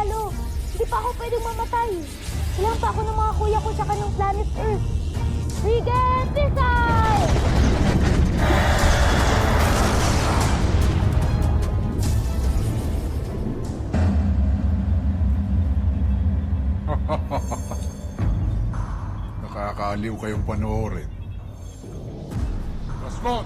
mananalo. Hindi pa ako pwedeng mamatay. Kailangan pa ako ng mga kuya ko sa kanyang planet Earth. Sige, Tisay! Nakakaaliw kayong panoorin. Rasmon!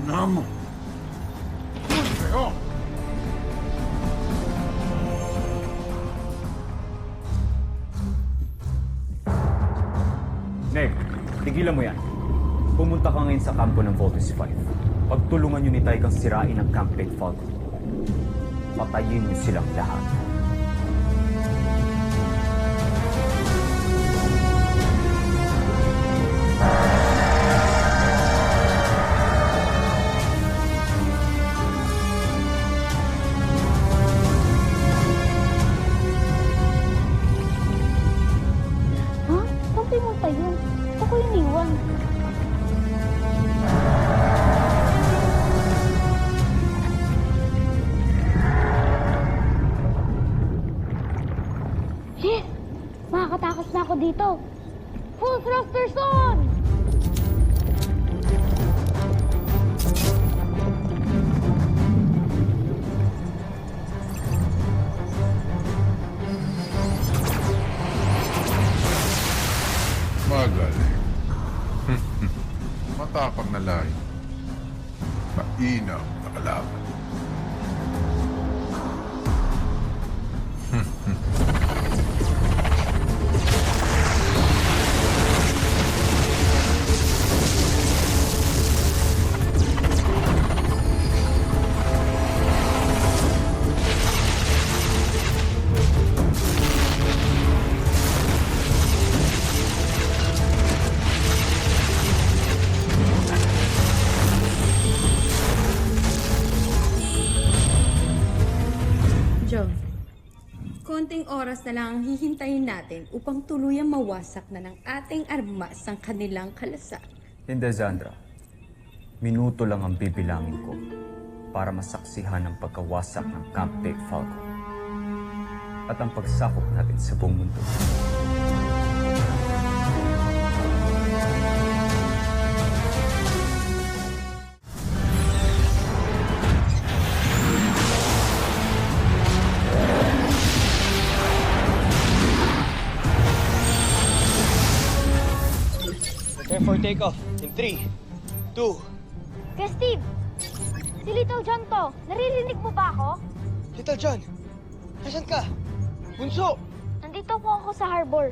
Namo! Kayo! Neg, tigilan mo yan. Pumunta ka ngayon sa kampo ng Voltus 5. Pagtulungan nyo ni Tai kang sirain ang Camp Lake Falcon. Patayin nyo silang lahat. Ha? Saan pumunta yun? Ako iniwan. Shit! Makakatakas na ako dito. Full thrusters on! Magaling. Matapang na lahi. Mainam na kalaban. Joe, konting oras na lang ang hihintayin natin upang tuluyang mawasak na ng ating armas ang kanilang kalasag. Hindi, Zandra. Minuto lang ang bibilangin ko para masaksihan ang pagkawasak ng Camp Lake Falcon at ang pagsakop natin sa buong mundo. Prepare for takeoff in 3, 2... Kaya Steve, si Little John to. Naririnig mo ba ako? Little John! Nasaan ka? Bunso! Nandito po ako sa harbor.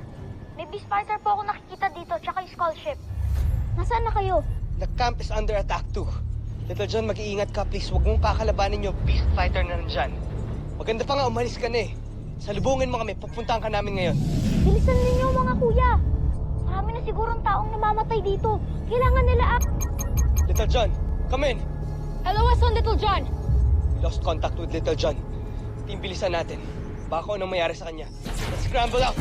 May beast fighter po ako nakikita dito, tsaka yung skull ship. Nasaan na kayo? The camp is under attack too. Little John, mag-iingat ka please. Huwag mong kakalabanin yung beast fighter na nandyan. Maganda pa nga, umalis ka na eh. Salubungin mo kami, pupuntahan ka namin ngayon. Bilisan ninyo mga kuya. Marami na sigurong taong namamatay dito. Kailangan nila Little John, come in! LOS on Little John! We lost contact with Little John. Team, bilisan natin. Baka anong mayari sa kanya. Let's scramble out!